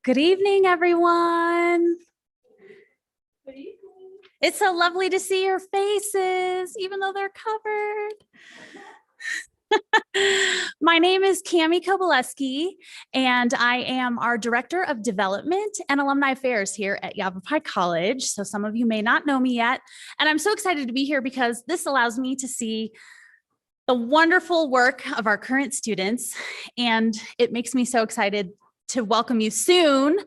Good evening, everyone. Good evening. It's so lovely to see your faces, even though they're covered. My name is Cammie Kobyleski, and I am our Director of Development and Alumni Affairs here at Yavapai College. So some of you may not know me yet, and I'm so excited to be here because this allows me to see the wonderful work of our current students, and it makes me so excited to welcome you soon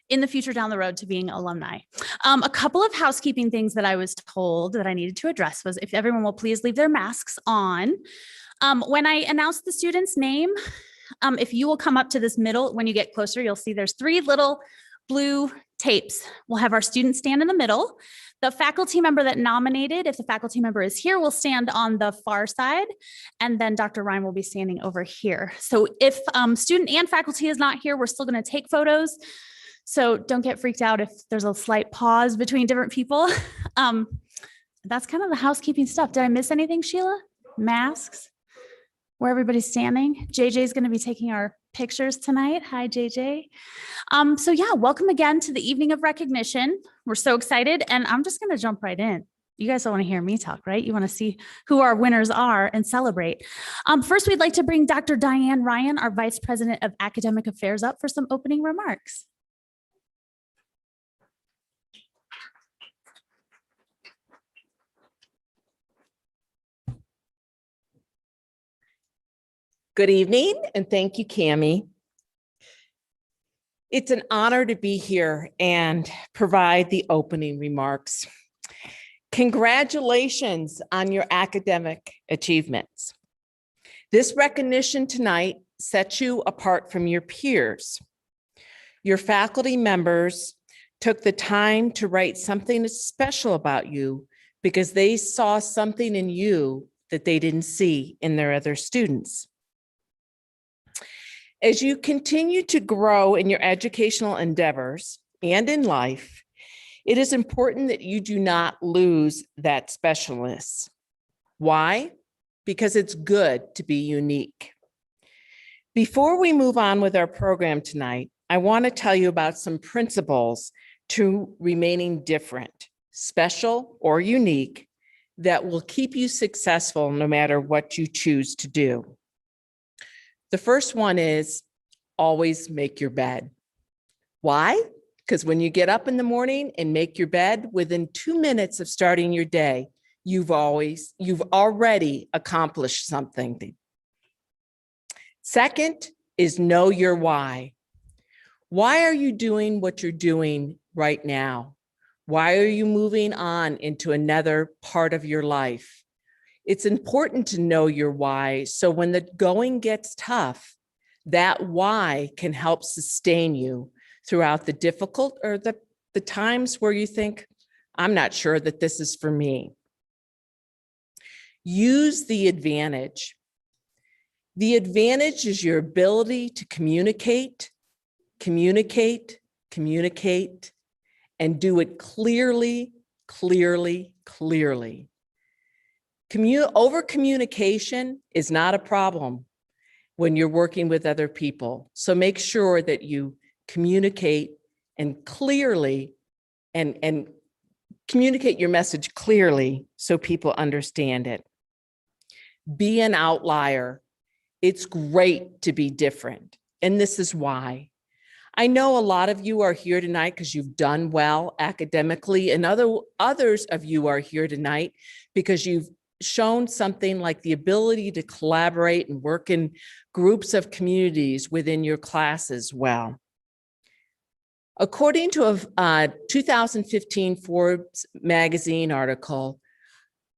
in the future down the road to being alumni. A couple of housekeeping things that I was told that I needed to address was if everyone will please leave their masks on. When I announce the student's name, if you will come up to this middle, when you get closer, you'll see there's 3 little blue tapes. We'll have our students stand in the middle. The faculty member that nominated, if the faculty member is here, will stand on the far side, and then Dr. Ryan will be standing over here. So if student and faculty is not here, we're still going to take photos. So don't get freaked out if there's a slight pause between different people. That's kind of the housekeeping stuff. Did I miss anything, Sheila? Masks? Where everybody's standing? JJ is going to be taking our pictures tonight. Hi, JJ. So yeah, welcome again to the evening of recognition. We're so excited, and I'm just going to jump right in. You guys don't want to hear me talk, right? You want to see who our winners are and celebrate. First, we'd like to bring Dr. Diane Ryan, our Vice President of Academic Affairs, up for some opening remarks. Good evening, and thank you, Cammie. It's an honor to be here and provide the opening remarks. Congratulations on your academic achievements. This recognition tonight sets you apart from your peers. Your faculty members took the time to write something special about you because they saw something in you that they didn't see in their other students. As you continue to grow in your educational endeavors and in life, it is important that you do not lose that specialness. Why? Because it's good to be unique. Before we move on with our program tonight, I want to tell you about some principles to remaining different, special, or unique that will keep you successful no matter what you choose to do. The first one is always make your bed. Why? Because when you get up in the morning and make your bed, within 2 minutes of starting your day, you've already accomplished something. Second is know your why. Why are you doing what you're doing right now? Why are you moving on into another part of your life? It's important to know your why, so when the going gets tough, that why can help sustain you throughout the difficult or the times where you think, I'm not sure that this is for me. Use the advantage. The advantage is your ability to communicate, and do it clearly. Over communication is not a problem when you're working with other people. So make sure that you communicate and clearly and communicate your message clearly so people understand it. Be an outlier. It's great to be different. And this is why. I know a lot of you are here tonight because you've done well academically, and others of you are here tonight because you've shown something like the ability to collaborate and work in groups of communities within your classes well. According to a 2015 Forbes magazine article,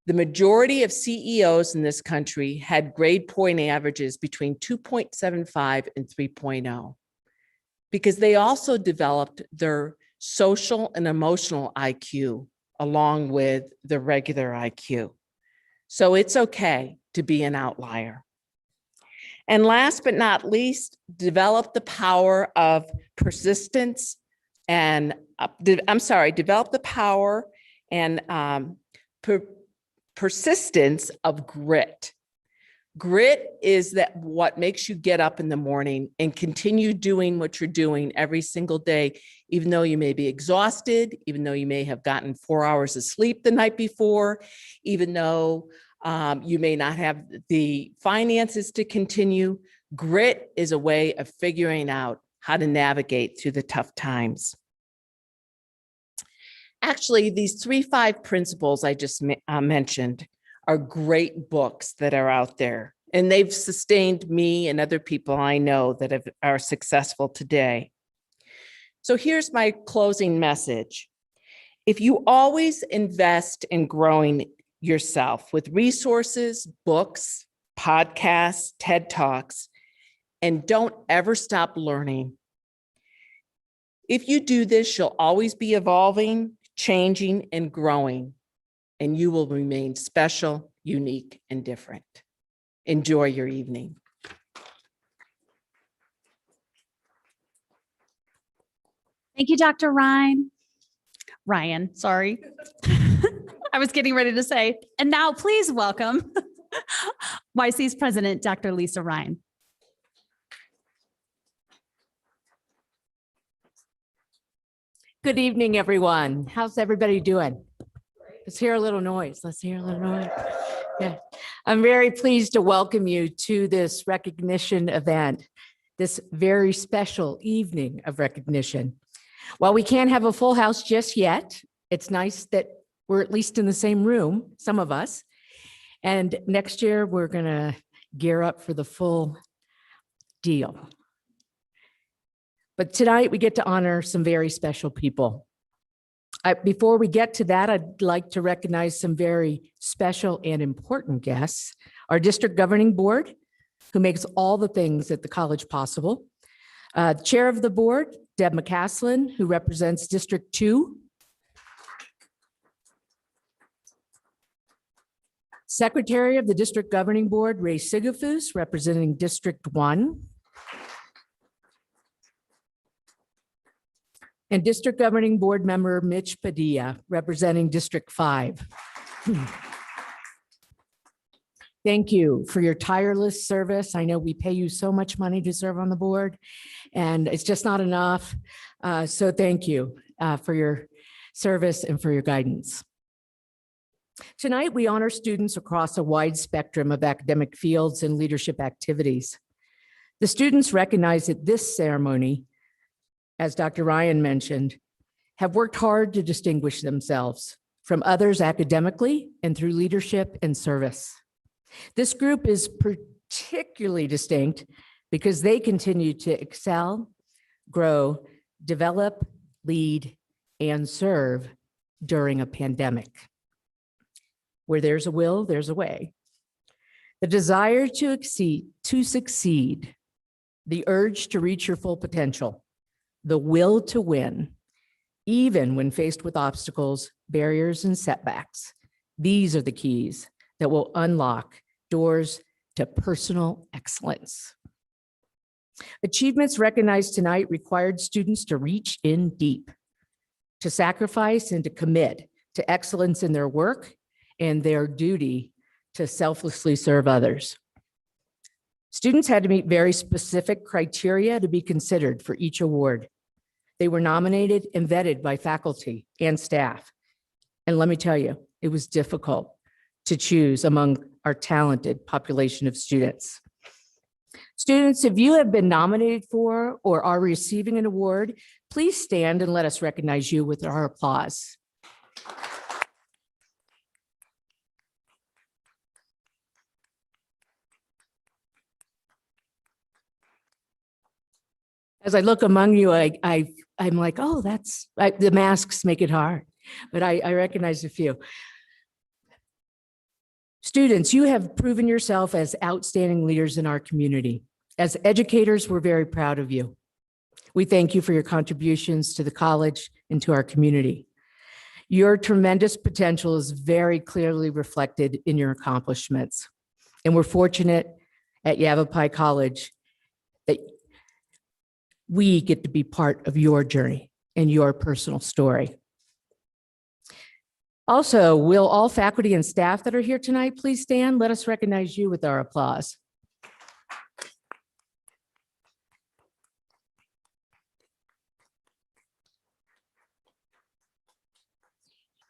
the majority of CEOs in this country had grade point averages between 2.75 and 3.0 because they also developed their social and emotional IQ along with the regular IQ. So it's okay to be an outlier. And last but not least, develop the power of persistence and, develop the power and persistence of grit. Grit is that what makes you get up in the morning and continue doing what you're doing every single day, even though you may be exhausted, even though you may have gotten 4 hours of sleep the night before, even though you may not have the finances to continue. Grit is a way of figuring out how to navigate through the tough times. Actually, these 3-5 principles I just mentioned are great books that are out there, and they've sustained me and other people I know that are successful today. So here's my closing message. If you always invest in growing yourself with resources, books, podcasts, TED Talks, and don't ever stop learning. If you do this, you'll always be evolving, changing, and growing, and you will remain special, unique, and different. Enjoy your evening. Thank you, Dr. Ryan, sorry. I was getting ready to say, and now please welcome YC's president, Dr. Lisa Ryan. Good evening, everyone. How's everybody doing? Let's hear a little noise. Let's hear a little noise. Yeah. I'm very pleased to welcome you to this recognition event, this very special evening of recognition. While we can't have a full house just yet, it's nice that we're at least in the same room, some of us. And next year, we're going to gear up for the full deal. But tonight we get to honor some very special people. Before we get to that, I'd like to recognize some very special and important guests. Our district governing board, who makes all the things at the college possible. Chair of the board, Deb McCaslin, who represents District 2. Secretary of the district governing board, Ray Sigafus, representing District 1. And District Governing Board Member Mitch Padilla, representing District 5. Thank you for your tireless service. I know we pay you so much money to serve on the board, and it's just not enough. So thank you for your service and for your guidance. Tonight, we honor students across a wide spectrum of academic fields and leadership activities. The students recognized at this ceremony, as Dr. Ryan mentioned, have worked hard to distinguish themselves from others academically and through leadership and service. This group is particularly distinct because they continue to excel, grow, develop, lead, and serve during a pandemic. Where there's a will, there's a way. The desire to succeed, the urge to reach your full potential, the will to win, even when faced with obstacles, barriers, and setbacks. These are the keys that will unlock doors to personal excellence. Achievements recognized tonight required students to reach in deep, to sacrifice and to commit to excellence in their work and their duty to selflessly serve others. Students had to meet very specific criteria to be considered for each award. They were nominated and vetted by faculty and staff. And let me tell you, it was difficult to choose among our talented population of students. Students, if you have been nominated for or are receiving an award, please stand and let us recognize you with our applause. As I look among you, I'm like, oh, the masks make it hard, but I recognize a few. Students, you have proven yourself as outstanding leaders in our community. As educators, we're very proud of you. We thank you for your contributions to the college and to our community. Your tremendous potential is very clearly reflected in your accomplishments. And we're fortunate at Yavapai College that we get to be part of your journey and your personal story. Also, will all faculty and staff that are here tonight please stand? Let us recognize you with our applause.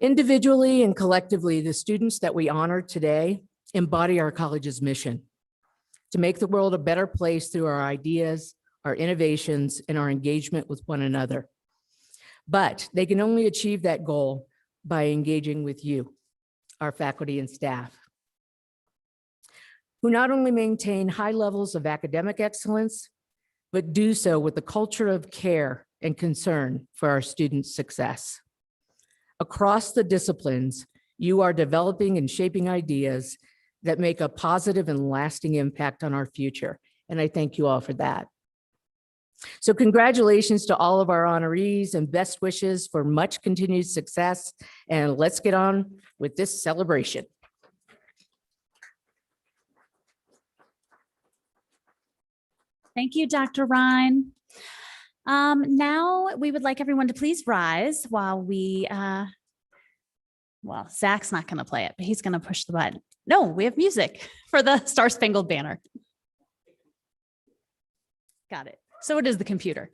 Individually and collectively, the students that we honor today embody our college's mission to make the world a better place through our ideas, our innovations, and our engagement with one another. But they can only achieve that goal by engaging with you, our faculty and staff, who not only maintain high levels of academic excellence, but do so with a culture of care and concern for our students' success. Across the disciplines, you are developing and shaping ideas that make a positive and lasting impact on our future. And I thank you all for that. So congratulations to all of our honorees and best wishes for much continued success. And let's get on with this celebration. Thank you, Dr. Ryan. Now we would like everyone to please rise while we, well, Zach's not going to play it, but he's going to push the button. No, we have music for the Star Spangled Banner. Got it. So it is the computer.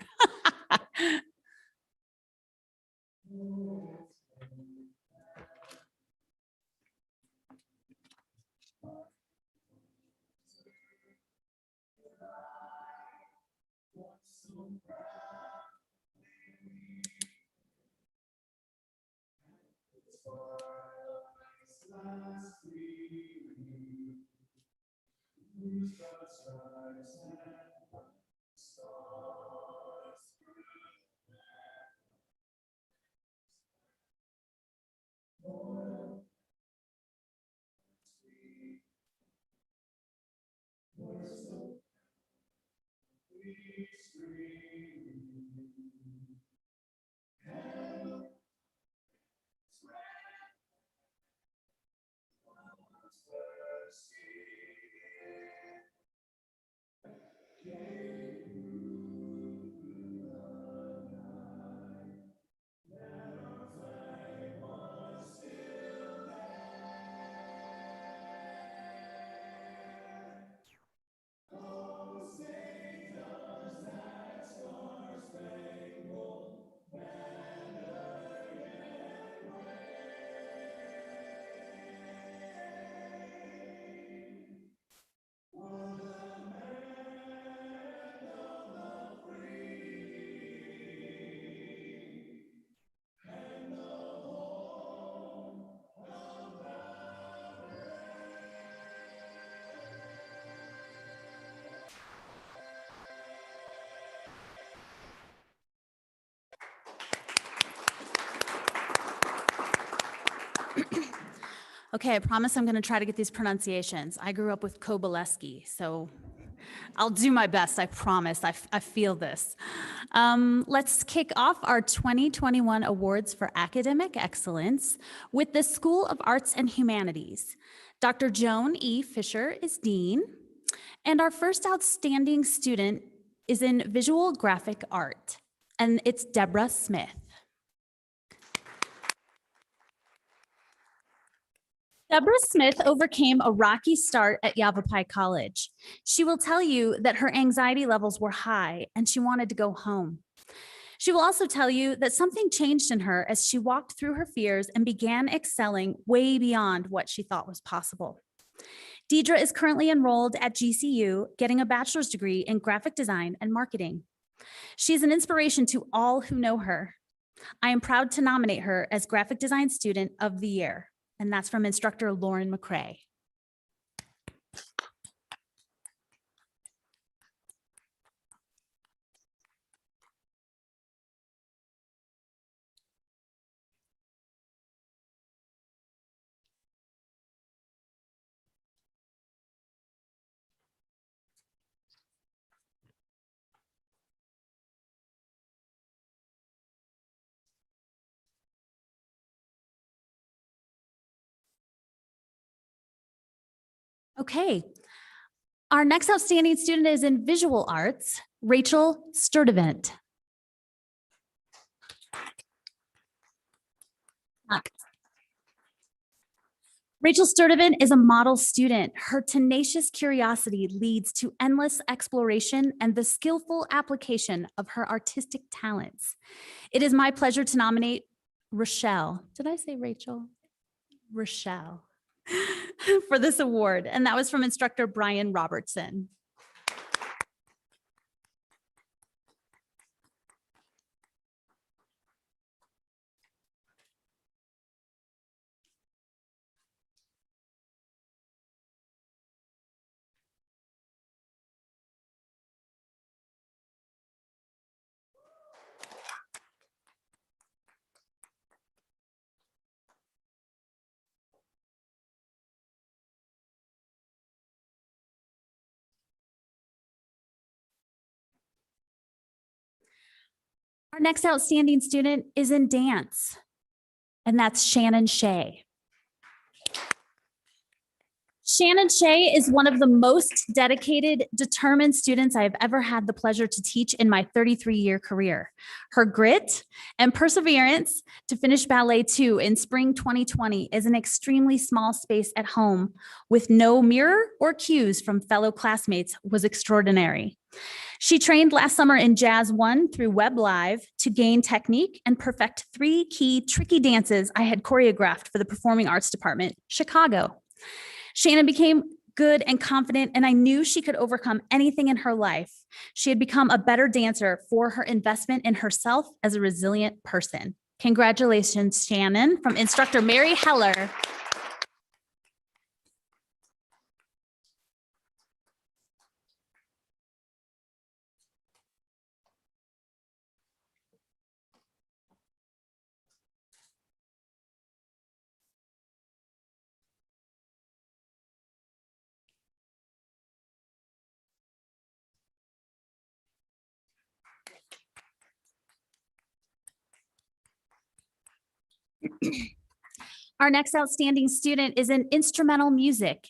Okay, I promise I'm going to try to get these pronunciations. I grew up with Kobaleski, so I'll do my best, I promise. I feel this. Let's kick off our 2021 Awards for Academic Excellence with the School of Arts and Humanities. Dr. Joan E. Fisher is Dean, and our first outstanding student is in Visual Graphic Art, and it's Debra Smith. Debra Smith overcame a rocky start at Yavapai College. She will tell you that her anxiety levels were high and she wanted to go home. She will also tell you that something changed in her as she walked through her fears and began excelling way beyond what she thought was possible. Deidre is currently enrolled at GCU, getting a bachelor's degree in graphic design and marketing. She is an inspiration to all who know her. I am proud to nominate her as Graphic Design Student of the Year. And that's from instructor Lauren McCrae. Okay, our next outstanding student is in visual arts, Rachel Sturdivant. Rachel Sturdivant is a model student. Her tenacious curiosity leads to endless exploration and the skillful application of her artistic talents. It is my pleasure to nominate Rochelle. Did I say Rachel? Rochelle for this award. And that was from instructor Brian Robertson. Our next outstanding student is in dance, and that's Shannon Shea. Shannon Shea is one of the most dedicated, determined students I have ever had the pleasure to teach in my 33-year career. Her grit and perseverance to finish Ballet 2 in spring 2020 is an extremely small space at home with no mirror or cues from fellow classmates was extraordinary. She trained last summer in Jazz 1 through Web Live to gain technique and perfect 3 key tricky dances I had choreographed for the Performing Arts Department, Chicago. Shannon became good and confident, and I knew she could overcome anything in her life. She had become a better dancer for her investment in herself as a resilient person. Congratulations, Shannon, from instructor Mary Heller. Our next outstanding student is in instrumental music,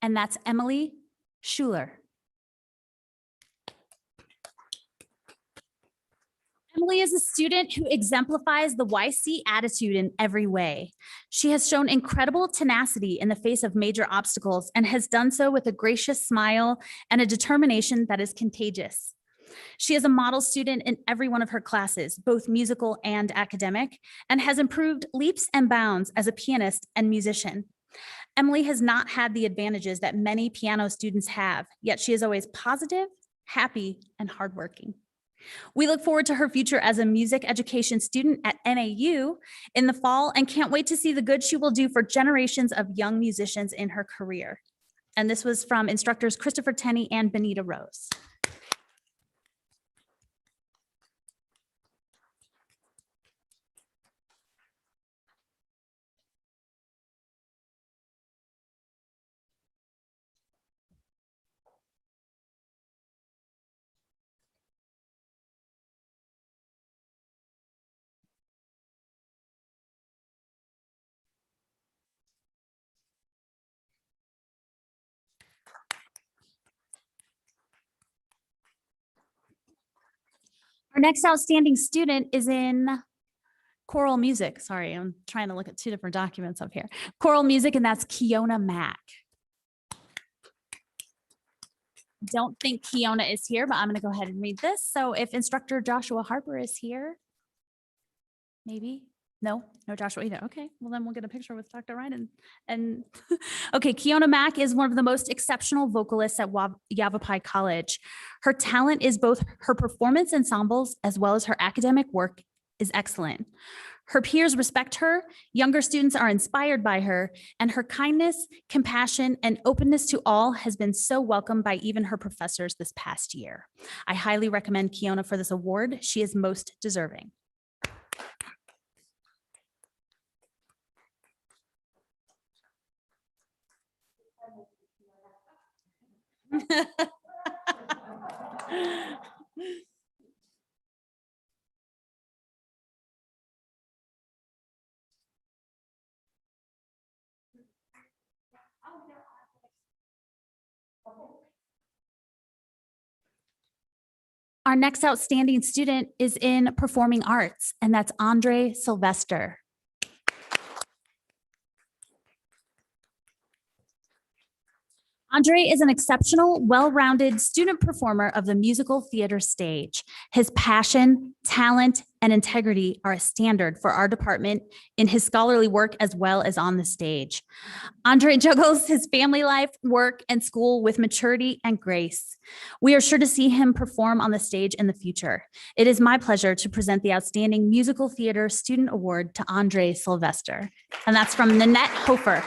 and that's Emily Schuler. Emily is a student who exemplifies the YC attitude in every way. She has shown incredible tenacity in the face of major obstacles and has done so with a gracious smile and a determination that is contagious. She is a model student in every one of her classes, both musical and academic, and has improved leaps and bounds as a pianist and musician. Emily has not had the advantages that many piano students have, yet she is always positive, happy, and hardworking. We look forward to her future as a music education student at NAU in the fall and can't wait to see the good she will do for generations of young musicians in her career. And this was from instructors Christopher Tenney and Benita Rose. Our next outstanding student is in choral music. Sorry, I'm trying to look at 2 different documents up here. Choral music, and that's Kiona Mack. Don't think Kiona is here, but I'm gonna go ahead and read this. So if instructor Joshua Harper is here, maybe. No Joshua either. Okay, well then we'll get a picture with Dr. Ryan. And okay, Kiona Mack is one of the most exceptional vocalists at Yavapai College. Her talent is both her performance ensembles as well as her academic work is excellent. Her peers respect her, younger students are inspired by her, and her kindness, compassion, and openness to all has been so welcomed by even her professors this past year. I highly recommend Kiona for this award. She is most deserving. Our next outstanding student is in performing arts, and that's Andre Sylvester. Andre is an exceptional, well-rounded student performer of the musical theater stage. His passion, talent, and integrity are a standard for our department in his scholarly work as well as on the stage. Andre juggles his family life, work, and school with maturity and grace. We are sure to see him perform on the stage in the future. It is my pleasure to present the Outstanding Musical Theater Student Award to Andre Sylvester, and that's from Nanette Hofer.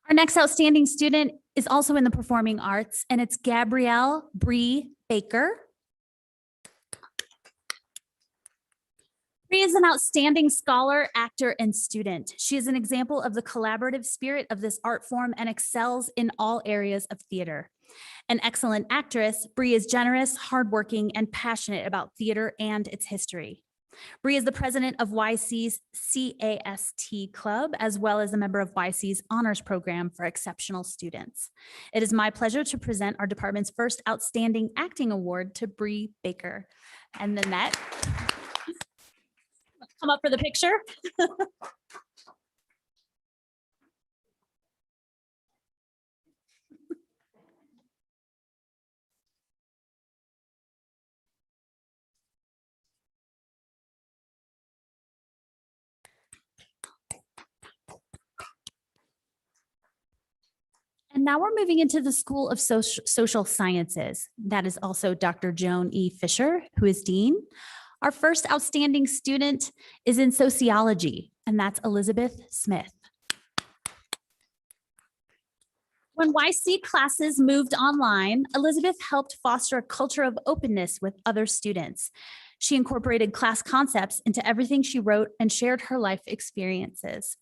Our next outstanding student is also in the performing arts, and it's Gabrielle Bree Baker. Bree is an outstanding scholar, actor, and student. She is an example of the collaborative spirit of this art form and excels in all areas of theater. An excellent actress, Bree is generous, hardworking, and passionate about theater and its history. Bree is the president of YC's CAST Club, as well as a member of YC's Honors Program for Exceptional Students. It is my pleasure to present our department's first Outstanding Acting Award to Bree Baker. And then that, come up for the picture. And now we're moving into the School of Social Sciences. That is also Dr. Joan E. Fisher, who is Dean. Our first outstanding student is in sociology, and that's Elizabeth Smith. When YC classes moved online, Elizabeth helped foster a culture of openness with other students. She incorporated class concepts into everything she wrote and shared her life experiences.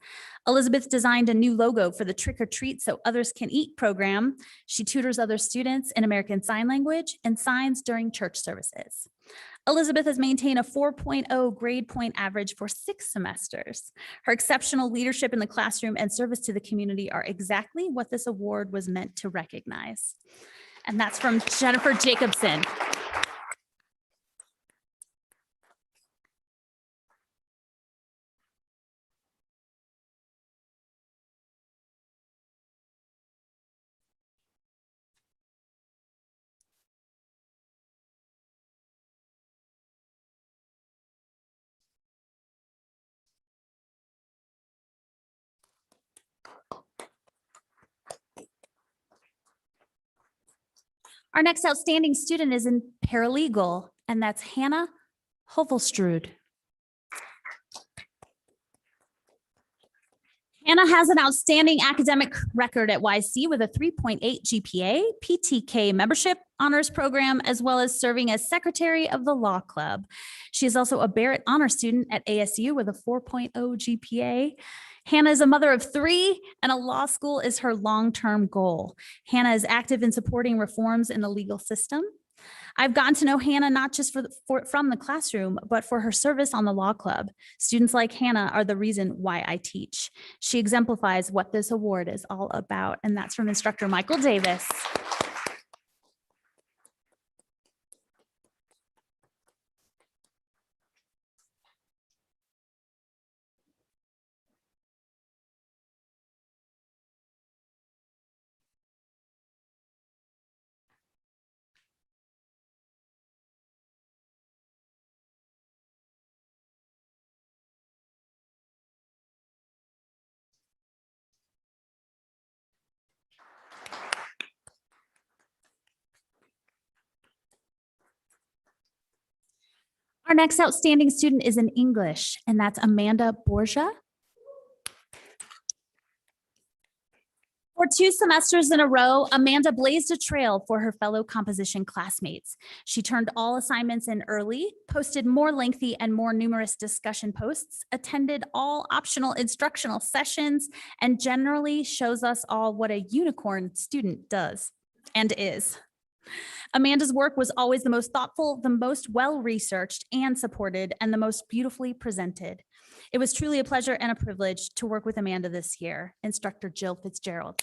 Elizabeth designed a new logo for the Trick or Treat So Others Can Eat program. She tutors other students in American Sign Language and signs during church services. Elizabeth has maintained a 4.0 grade point average for 6 semesters. Her exceptional leadership in the classroom and service to the community are exactly what this award was meant to recognize. And that's from Jennifer Jacobson. Our next outstanding student is in Paralegal, and that's Hannah Hovelstrud. Hannah has an outstanding academic record at YC with a 3.8 GPA, PTK membership, honors program, as well as serving as secretary of the law club. She is also a Barrett honor student at ASU with a 4.0 GPA. Hannah is a mother of 3, and a law school is her long-term goal. Hannah is active in supporting reforms in the legal system. I've gotten to know Hannah not just from the classroom, but for her service on the law club. Students like Hannah are the reason why I teach. She exemplifies what this award is all about, and that's from instructor Michael Davis. Our next outstanding student is in English, and that's Amanda Borgia. For 2 semesters in a row, Amanda blazed a trail for her fellow composition classmates. She turned all assignments in early, posted more lengthy and more numerous discussion posts, attended all optional instructional sessions, and generally shows us all what a unicorn student does. and is. Amanda's work was always the most thoughtful, the most well-researched and supported, and the most beautifully presented. It was truly a pleasure and a privilege to work with Amanda this year. Instructor Jill Fitzgerald.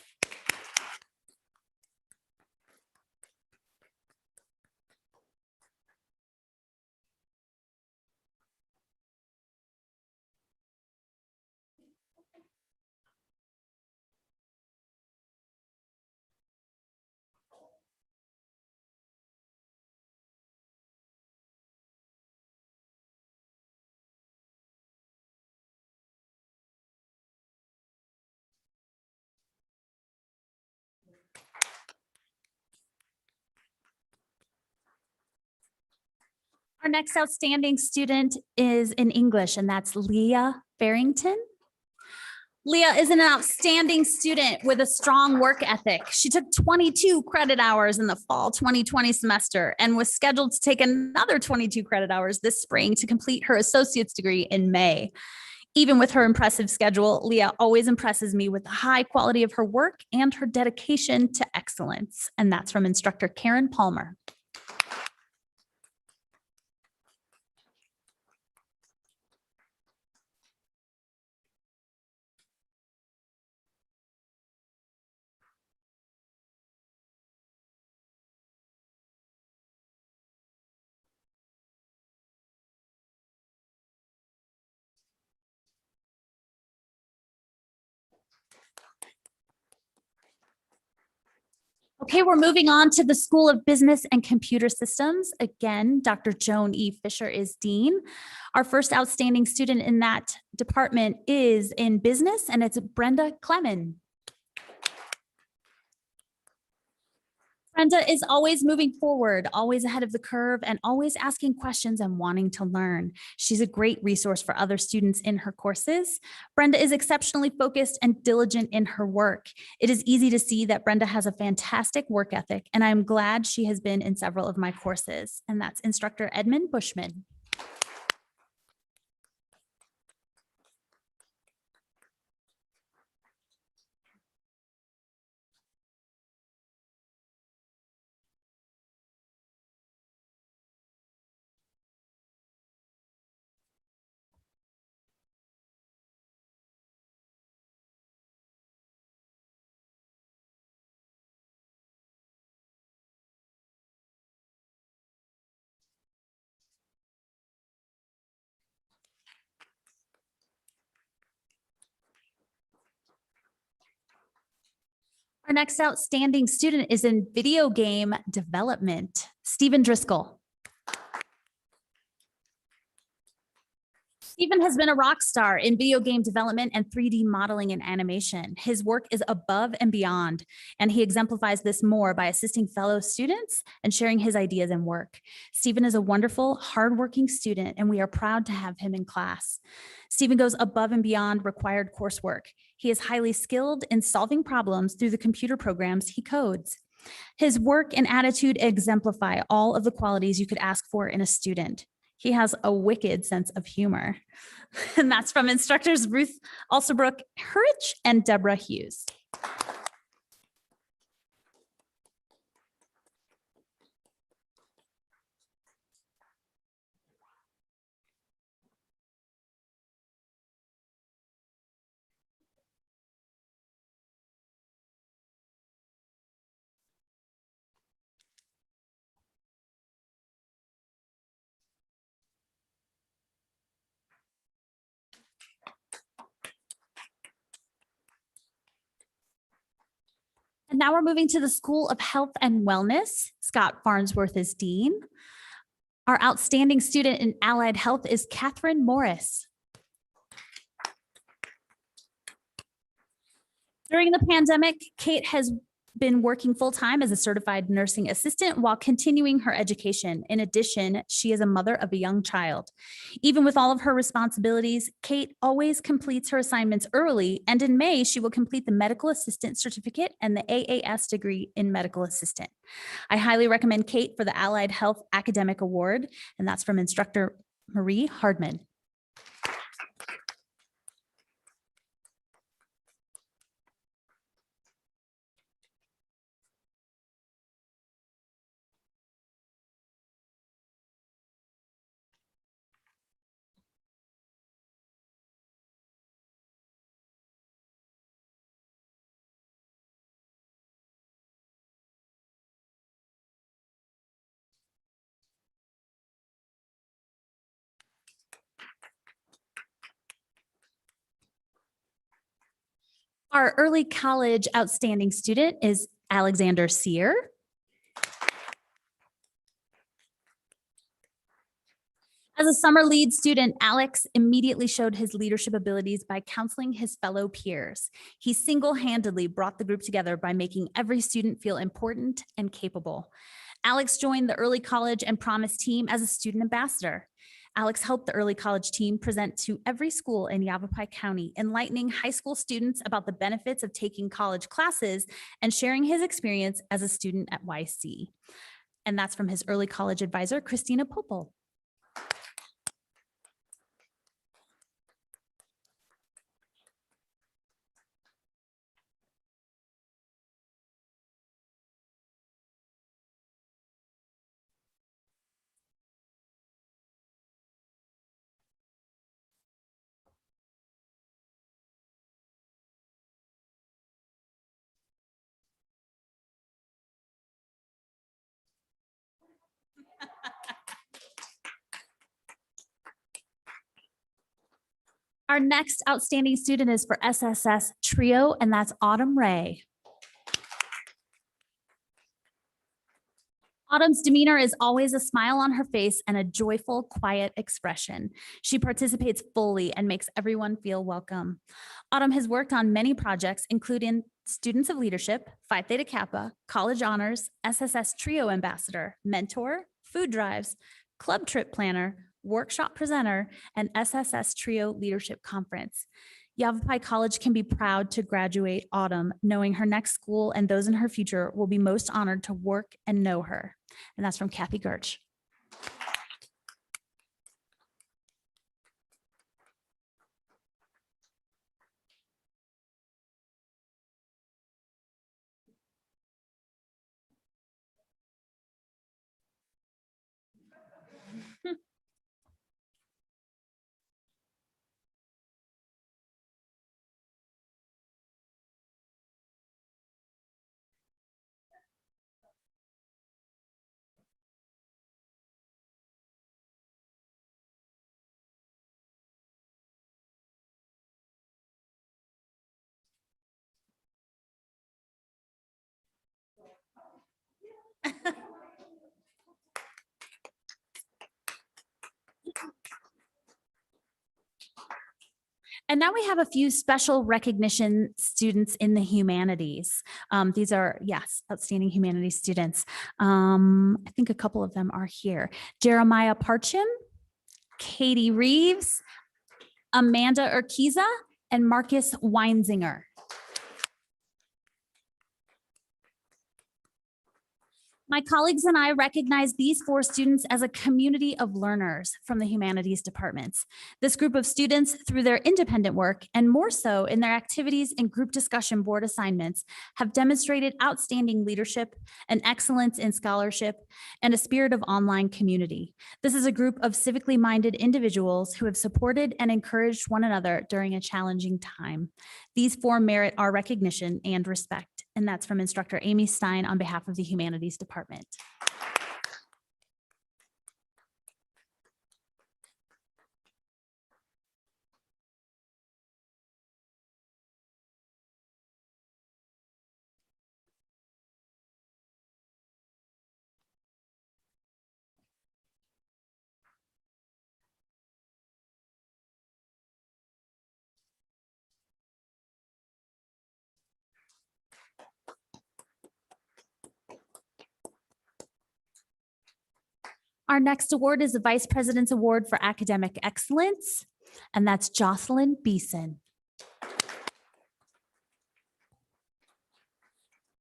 Our next outstanding student is in English, and that's Leah Barrington. Leah is an outstanding student with a strong work ethic. She took 22 credit hours in the fall 2020 semester and was scheduled to take another 22 credit hours this spring to complete her associate's degree in May. Even with her impressive schedule, Leah always impresses me with the high quality of her work and her dedication to excellence. And that's from instructor Karen Palmer. Okay, we're moving on to the School of Business and Computer Systems. Again, Dr. Joan E. Fisher is Dean. Our first outstanding student in that department is in business, and it's Brenda Clemen. Brenda is always moving forward, always ahead of the curve, and always asking questions and wanting to learn. She's a great resource for other students in her courses. Brenda is exceptionally focused and diligent in her work. It is easy to see that Brenda has a fantastic work ethic, and I'm glad she has been in several of my courses. And that's instructor Edmund Bushman. Our next outstanding student is in video game development, Stephen Driscoll. Stephen has been a rock star in video game development and 3D modeling and animation. His work is above and beyond, and he exemplifies this more by assisting fellow students and sharing his ideas and work. Stephen is a wonderful, hardworking student, and we are proud to have him in class. Stephen goes above and beyond required coursework. He is highly skilled in solving problems through the computer programs he codes. His work and attitude exemplify all of the qualities you could ask for in a student. He has a wicked sense of humor. And that's from instructors Ruth Alsobrook Hurich and Deborah Hughes. And now we're moving to the School of Health and Wellness. Scott Farnsworth is Dean. Our outstanding student in allied health is Catherine Morris. During the pandemic, Kate has been working full-time as a certified nursing assistant while continuing her education. In addition, she is a mother of a young child. Even with all of her responsibilities, Kate always completes her assignments early, and in May, she will complete the medical assistant certificate and the AAS degree in medical assistant. I highly recommend Kate for the Allied Health Academic Award, and that's from instructor Marie Hardman. Our early college outstanding student is Alexander Sear. As a summer lead student, Alex immediately showed his leadership abilities by counseling his fellow peers. He single-handedly brought the group together by making every student feel important and capable. Alex joined the early college and Promise team as a student ambassador. Alex helped the early college team present to every school in Yavapai County, enlightening high school students about the benefits of taking college classes and sharing his experience as a student at YC. And that's from his early college advisor, Christina Popel. Our next outstanding student is for SSS Trio, and that's Autumn Ray. Autumn's demeanor is always a smile on her face and a joyful, quiet expression. She participates fully and makes everyone feel welcome. Autumn has worked on many projects, including Students of Leadership, Phi Theta Kappa, College Honors, SSS Trio Ambassador, Mentor, Food Drives, Club Trip Planner, Workshop Presenter, and SSS Trio Leadership Conference. Yavapai College can be proud to graduate Autumn, knowing her next school and those in her future will be most honored to work and know her. And that's from Kathy Gertsch. And now we have a few special recognition students in the humanities. These are, yes, outstanding humanities students. I think a couple of them are here. Jeremiah Parchim, Katie Reeves, Amanda Urquiza, and Marcus Weinzinger. My colleagues and I recognize these 4 students as a community of learners from the humanities departments. This group of students, through their independent work and more so in their activities and group discussion board assignments, have demonstrated outstanding leadership, an excellence in scholarship, and a spirit of online community. This is a group of civically minded individuals who have supported and encouraged one another during a challenging time. These 4 merit our recognition and respect. And that's from instructor Amy Stein on behalf of the Humanities Department. Our next award is the Vice President's Award for Academic Excellence, and that's Jocelyn Beeson.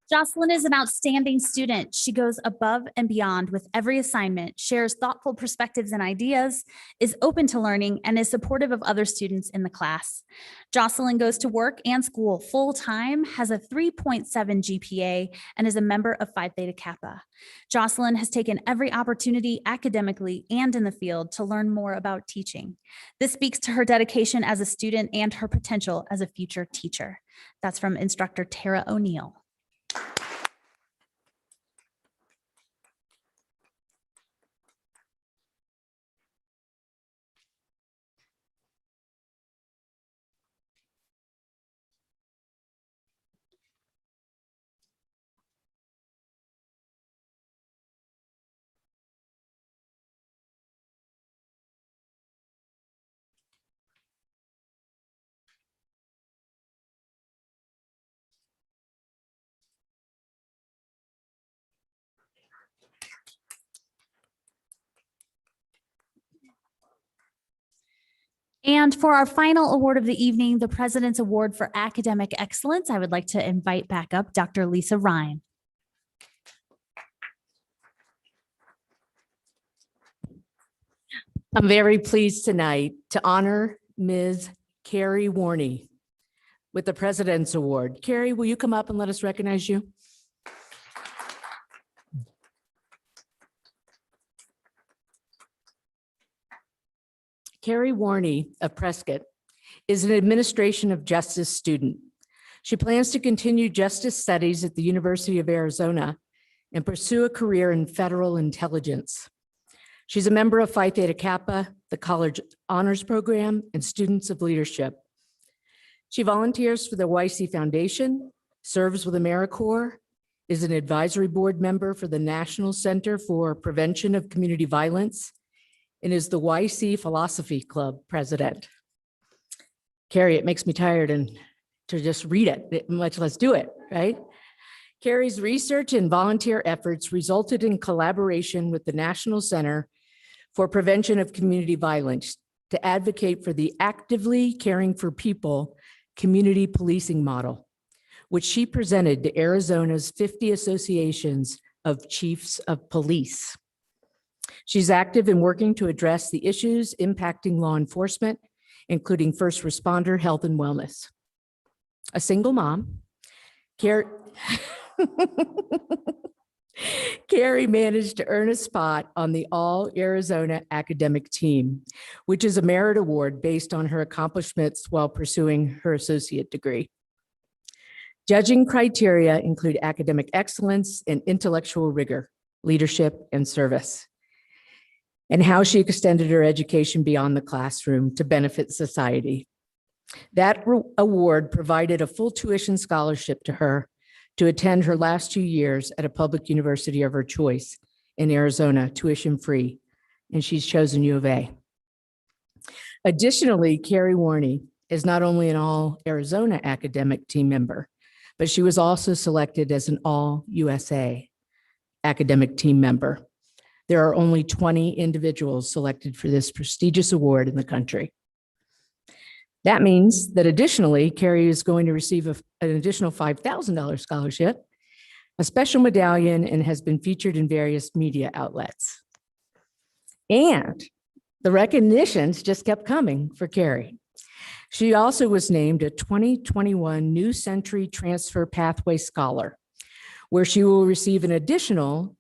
Jocelyn is an outstanding student. She goes above and beyond with every assignment, shares thoughtful perspectives and ideas, is open to learning, and is supportive of other students in the class. Jocelyn goes to work and school full-time, has a 3.7 GPA, and is a member of Phi Theta Kappa. Jocelyn has taken every opportunity academically and in the field to learn more about teaching. This speaks to her dedication as a student and her potential as a future teacher. That's from instructor Tara O'Neill. And for our final award of the evening, the President's Award for Academic Excellence, I would like to invite back up Dr. Lisa Ryan. I'm very pleased tonight to honor Ms. Carrie Warney with the President's Award. Carrie, will you come up and let us recognize you? Carrie Warney of Prescott is an administration of justice student. She plans to continue justice studies at the University of Arizona and pursue a career in federal intelligence. She's a member of Phi Theta Kappa, the College Honors Program, and Students of Leadership. She volunteers for the YC Foundation, serves with AmeriCorps, is an advisory board member for the National Center for Prevention of Community Violence, and is the YC Philosophy Club president. Carrie, it makes me tired and to just read it, much less do it, right? Carrie's research and volunteer efforts resulted in collaboration with the National Center for Prevention of Community Violence to advocate for the actively caring for people community policing model, which she presented to Arizona's 50 associations of chiefs of police. She's active in working to address the issues impacting law enforcement, including first responder health and wellness. A single mom, Carrie managed to earn a spot on the All Arizona Academic Team, which is a merit award based on her accomplishments while pursuing her associate degree. Judging criteria include academic excellence and intellectual rigor, leadership, and service, and how she extended her education beyond the classroom to benefit society. That award provided a full tuition scholarship to her to attend her last 2 years at a public university of her choice in Arizona, tuition free, and she's chosen U of A. Additionally, Carrie Warney is not only an All Arizona Academic Team member, but she was also selected as an All USA Academic Team member. There are only 20 individuals selected for this prestigious award in the country. That means that additionally, Carrie is going to receive an additional $5,000 scholarship, a special medallion, and has been featured in various media outlets. And the recognitions just kept coming for Carrie. She also was named a 2021 New Century Transfer Pathway Scholar, where she will receive an additional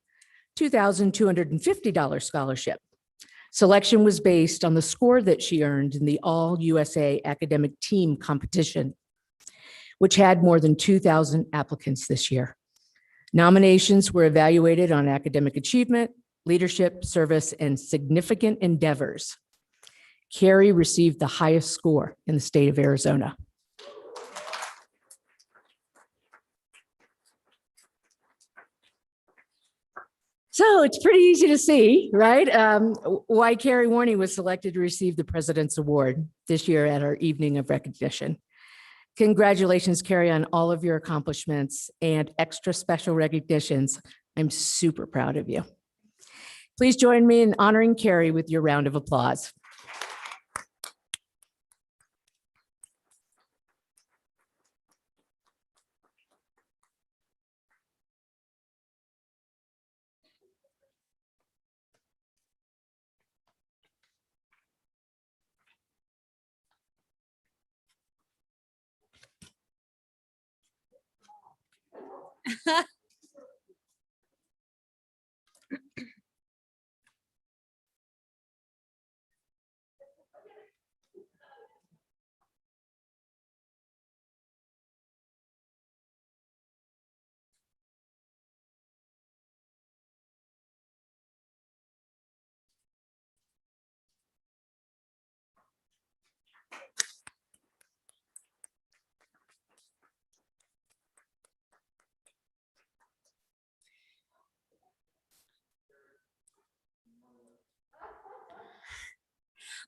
$2,250 scholarship. Selection was based on the score that she earned in the All USA Academic Team competition, which had more than 2,000 applicants this year. Nominations were evaluated on academic achievement, leadership, service, and significant endeavors. Carrie received the highest score in the state of Arizona. So it's pretty easy to see, right? Why Carrie Warney was selected to receive the President's Award this year at our evening of recognition. Congratulations, Carrie, on all of your accomplishments and extra special recognitions. I'm super proud of you. Please join me in honoring Carrie with your round of applause.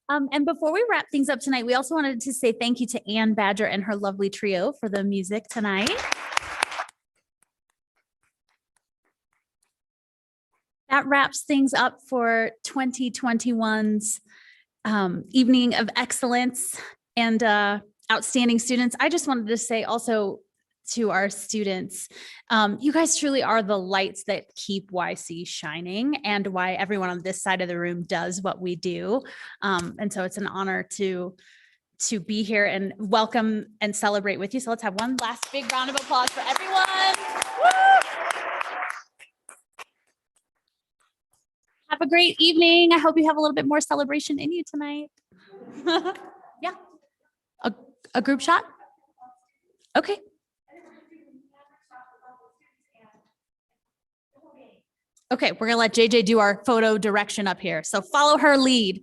And before we wrap things up tonight, we also wanted to say thank you to Ann Badger and her lovely trio for the music tonight. That wraps things up for 2021's evening of excellence and outstanding students. I just wanted to say also to our students, you guys truly are the lights that keep YC shining and why everyone on this side of the room does what we do. And so it's an honor to be here and welcome and celebrate with you. So let's have one last big round of applause for everyone. Woo! Have a great evening. I hope you have a little bit more celebration in you tonight. Yeah. A group shot? Okay. Okay, we're gonna let JJ do our photo direction up here. So follow her lead.